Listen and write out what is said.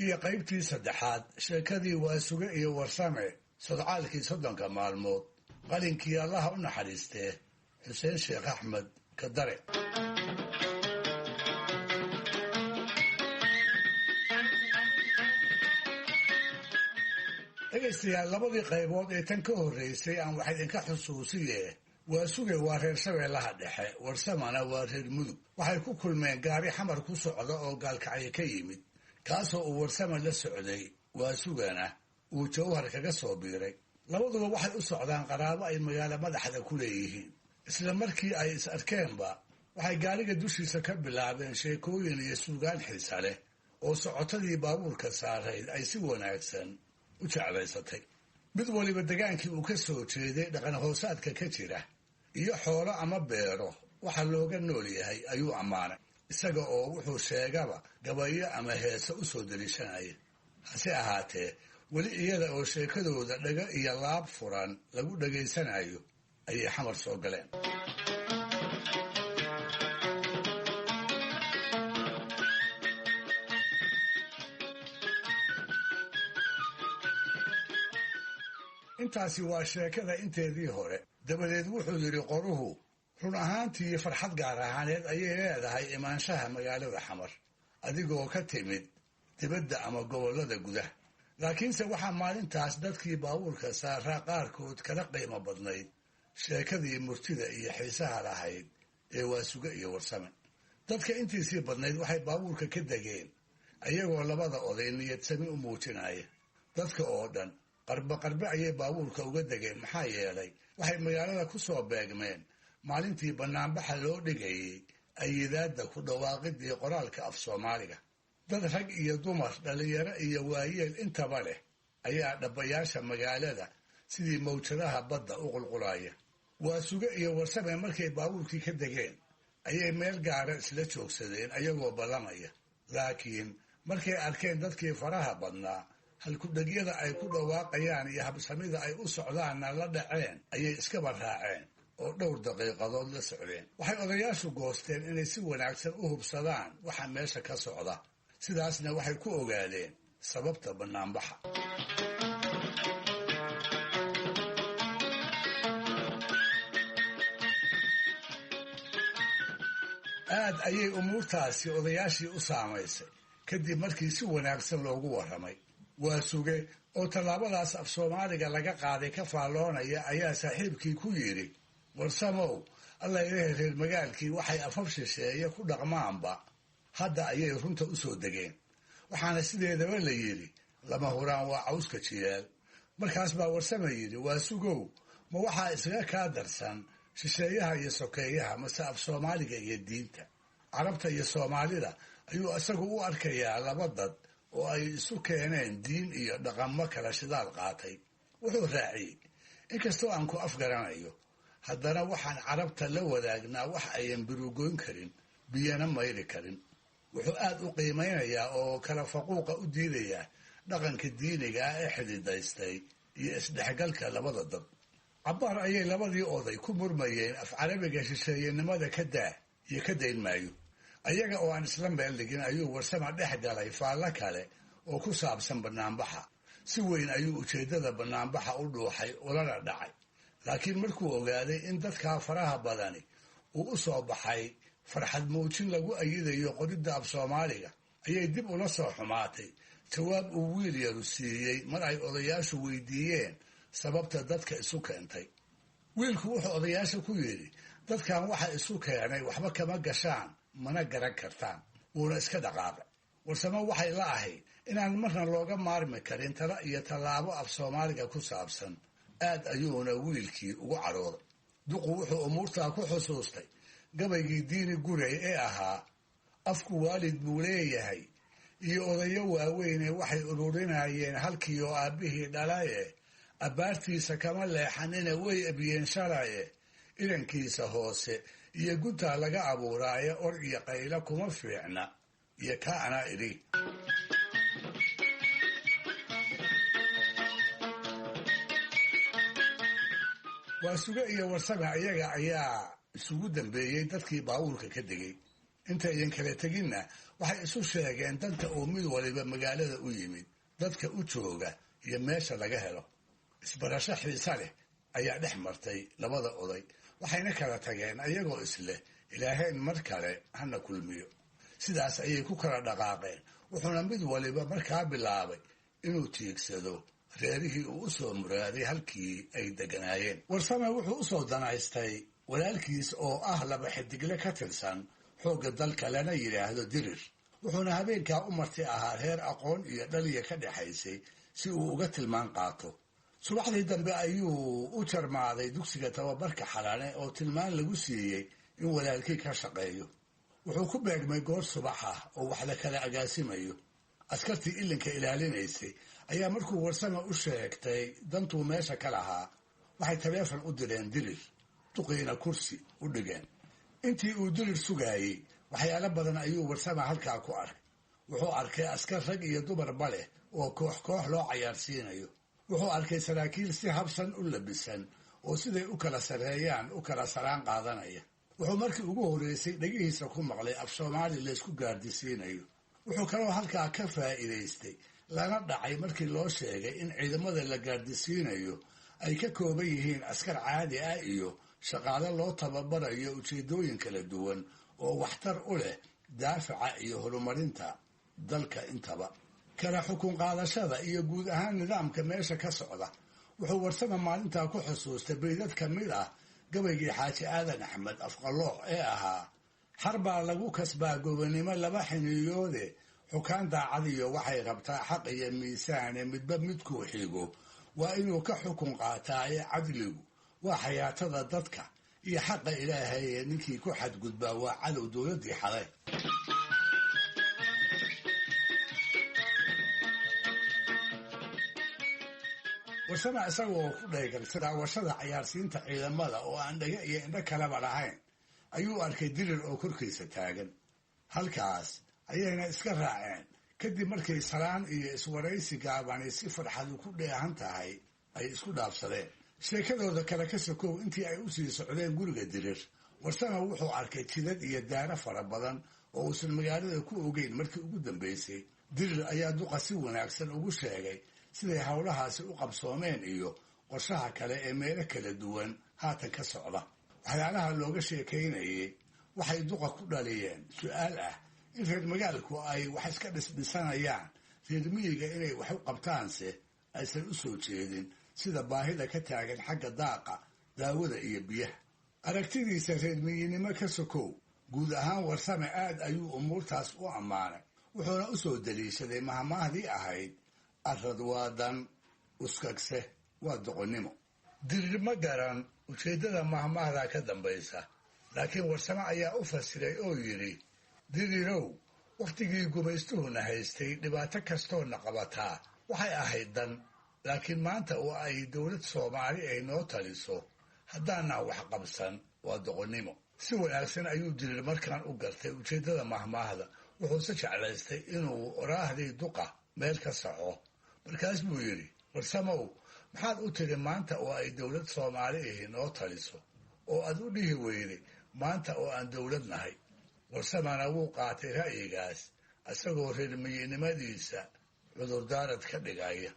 iyo qaybtii saddexaad sheekadii Waasuge iyo Warsame sodcaalkii 30 maalmood qalinkii Allaha u naxariistee Xuseen Sheekh Axmed Kadare. dhegaystayaal labadii qaybood ee tan ka horreysay aan waxay idinka xusuusiyee Waasuge waa reer Shabeellaha Dhexe, Warsamana waa reer Mudug. Waxay ku kulmeen gaari xamar ku socda oo gaalkacyo ka yimid, kaasoo uu Warsame la socday, Waasugana uu Jawhar kaga soo biiray. Labaduba waxay u socdaan qaraabo ay magaalo madaxda ku leeyihiin. Isla markii ay is arkeenba waxay gaariga dushiisa ka bilaabeen sheekooyin iyo suugaan xiisa leh oo socotadii baabuurka saarayd ay si wanaagsan u jeclaysatay. mid waliba degaankii uu ka soo jeeday dhaqan hoosaadka ka jira iyo xoolo ama beero waxa looga nool yahay ayuu ammaanay, isaga oo wuxuu sheegaba gabayo ama heese u soo deliishanaya. hase ahaatee weli iyada oo sheekadooda dhago iyo laab furan lagu dhegaysanayo ayay xamar soo galeen. intaasi waa sheekada inteedii hore. dabadeed wuxuu yidhi qoruhu, run ahaantii farxad gaar ahaaneed ayay leedahay imaanshaha magaalada xamar adigoo ka timid dibadda ama gobollada gudaha. laakiinse waxaa maalintaas dadkii baabuurka saaraa qaarkood kala qiimo badnayd sheekadii murtida iyo xiisaha lahayd ee Waasuge iyo Warsame. dadka intiisii badnayd waxay baabuurka ka degeen ayagoo labada oday niyadsami u muujinaya. dadka oo dhan qarbe ayay baabuurka uga degeen, maxaa yeelay waxay magaalada ku soo beegmeen maalintii bannaanbaxa loo dhigayay ayidaadda ku dhawaaqidii qoraalka af Soomaaliga. dad rag iyo dumar, dhalinyaro iyo waayeel intaba leh ayaa dhabbayaasha magaalada sidii mawjadaha badda u qulqulaya. Waasuge iyo Warsame markay baabuurkii ka degeen ayay meel gaara isla joogsadeen ayagoo ballamaya. laakiin markay arkeen dadkii faraha badnaa halkudhagyada ay ku dhawaaqayaan iyo habsamida ay u socdaanna la dhaceen ayay iskaba raaceen oo dhowr daqiiqadood la socdeen. waxay odayaashu goosteen inay si wanaagsan u hubsadaan waxa meesha ka socda, sidaasna waxay ku ogaadeen sababta bannaanbaxa. aad ayay umuurtaasi odayaashii u saamaysay kadib markii si wanaagsan loogu warramay. Waasuge oo tallaabadaas af Soomaaliga laga qaaday ka faalloonaya ayaa saaxiibkii ku yidhi, Warsamow, alla ilahay reer magaalkii waxay afaf shisheeye ku dhaqmaanba hadda ayay runta u soo degeen. waxaana sideedaba la yidhi lama huraan waa cawska jiyaal. markaas baa Warsame yidhi, Waasugow, ma waxaa isaga kaa darsan shisheeyaha iyo sokeeyaha mase af Soomaaliga iyo diinta? carabta iyo Soomaalida ayuu isagu u arkayaa laba dad oo ay isu keeneen diin iyo dhaqamo kala shidaal qaatay. wuxuu raaciyey, inkastoo aan ku afgaranayo haddana waxaan carabta la wadaagnaa wax ayan birugoyn karin, biyana mayri karin. wuxuu aad u qiimaynayaa oo kala faquuqa u diidayaa dhaqanka diiniga ah ee xididaystay iyo isdhexgalka labada dad. cabbaar ayay labadii oday ku murmayeen af carabiga shisheeyenimada ka daa iyo ka dayn maayo. ayaga oo aan isla meel dhigin ayuu Warsame dhex galay faallo kale oo ku saabsan bannaanbaxa. si weyn ayuu ujeeddada bannaanbaxa u dhuuxay ulana dhacay. laakiin markuu ogaaday in dadkaa faraha badani uu u soo baxay farxad muujin lagu ayidayo qoridda af Soomaaliga ayay dib ula soo xumaatay jawaab uu wiil yaru siiyey mar ay odayaashu weydiiyeen sababta dadka isu keentay. wiilku wuxuu odayaasha ku yidhi, dadkan waxa isu keenay waxba kama gashaan mana garan kartaan, wuuna iska dhaqaaqay. Warsame waxay la ahayd inaan marna looga maarmi karin tala iyo tallaabo af Soomaaliga ku saabsan. aad ayuuna wiilkii ugu cadhooday. duqu wuxuu umuurtaa ku xusuustay gabaygii diini gurey ee ahaa afku waalid buu leeyahay iyo odayo waaweyne waxay ururinayeen halkii oo aabbihii dhalaye abbaartiisa kama leexanina way abiyeen shalaye idankiisa hoose iyo guntaa laga abuuraaye or iyo qaylo kuma fiicna iyo ka anaa idhi. Waasuge iyo Warsame ayaga ayaa isugu dambeeyey dadkii baabuurka ka degay. intayan kala teginna waxay isu sheegeen danta uu mid waliba magaalada u yimid, dadka u jooga iyo meesha laga helo. Isbarasho xiise leh ayaa dhex martay labada oday, waxayna kala tageen ayagoo isleh ilaaheen mar kale hana kulmiyo. Sidaas ayay ku kala dhaqaaqeen, wuxuuna mid waliba markaa bilaabay inuu tiigsado reerihii uu u soo muraaday halkii ay deganaayeen. Warsame wuxuu u soo danaystay walaalkiis oo ah laba xidigle ka tirsan xoogga dalka lana yidhaahdo Dirir, wuxuuna habeenkaa u marti ahaa reer aqoon iyo dhaliya ka dhexaysay si uu uga tilmaan qaato. Subaxdii dambe ayuu u jarmaaday dugsiga tababarka Xalane oo tilmaan lagu siiyey in walaalkii ka shaqeeyo. Wuxuu ku beegmay goor subax ah oo wax la kala agaasimayo. Askartii ilinka ilaalinaysay ayaa markuu Warsame u sheegtay dantuu meesha ka lahaa, waxay taleefon u direen Dirir, duqiina kursi u dhigeen. Intii uu Dirir sugaayey waxyaalo badan ayuu Warsame halkaa ku arkay. Wuxuu arkay askar rag iyo dumarba leh oo koox koox loo cayaarsiinayo. Wuxuu arkay saraakiil si habsan u labisan oo siday u kala sareeyaan u kala saraan qaadanaya. Wuxuu markii ugu horeysay dhagihiisa ku maqlay af Soomaali la isku gaardisiinayo. Wuxuu kaloo halkaa ka faa'iidaystay lana dhacay markii loo sheegay in ciidamada la gaardisiinayo ay ka kooban yihiin askar caadi ah iyo shaqaale loo tababarayo ujeedooyin kala duwan oo waxtar u leh daafaca iyo horumarinta dalka intaba. Kala xukun qaadashada iyo guud ahaan nidaamka meesha ka socda wuxuu Warsame maalintaa ku xusuustay baydad ka mid ah gabaygii Xaaji Aadan Axmed Afqalooc ee ahaa xar baa lagu kasbaa gobonimo laba xiniyoode, xukaan daacadiyo waxay rabtaa xaq iyo miisaane, midba midkuu xigo waa inuu ka xukun qaataa ee cadligu waa xayaatada dadka iyo xaqa ilaahay ee ninkii ku xadgudbaa waa cadow dowladdii xalay. Warsame isagoo ku dhaygaltay daawashada cayaarsiinta ciidamada oo aan dhaga iyo indho kaleba lahayn ayuu arkay Dirir oo korkiisa taagan. Halkaas ayayna iska raaceen kadib markay salaan iyo iswaraysi gaabani si farxadu ku dheehan tahay ay isku dhaafsadeen. Sheekadooda kale ka sokow intii ay u sii socdeen guriga Dirir, Warsame wuxuu arkay jidad iyo daaro fara badan oo uusan magaalada ku ogeyn markii ugu dambaysay. Dirir ayaa duqa si wanaagsan ugu sheegay siday howlahaasi u qabsoomeen iyo qorshaha kale ee meelo kala duwan haatan ka socda. Waxyaalaha looga sheekaynayay waxay duqa ku dhaliyeen su'aal ah in reer magaalku ay wax iska dhisdhisanayaan, reer miyiga inay wax u qabtaanse aysan u soo jeedin, sida baahida ka taagan xagga daaqa, daawada iyo biyaha. Aragtidiisa reer miyinimo ka sokow guud ahaan Warsame aad ayuu umuurtaas u ammaanay, wuxuuna u soo daliishaday mahmaahdii ahayd arrad waa dan, uskagse waa doqonnimo. Dirir ma garan ujeeddada mahmaahdaa ka dambaysa, laakiin Warsame ayaa u fasiray oo yidhi, Dirirow, wakhtigii gumaystuhuna haystay dhibaato kastoona qabataa waxay ahayd dan, laakiin maanta oo ay dowlad Soomaali ay noo taliso haddaanaan wax qabsan waa doqonnimo. Si wanaagsan ayuu Dirir markaan u gartay ujeeddada mahmaahda, wuxuuse jeclaystay inuu oraahdii duqa meel ka saxo. Markaas buu yidhi, Warsamow, maxaad u tiri maanta oo ay dowlad Soomaali ahi noo taliso oo aad u dhihi weyday maanta oo aan dowlad nahay? Warsamana wuu qaatay ra'yigaas isagoo reer miyinimadiisa cudurdaarad ka dhigaya.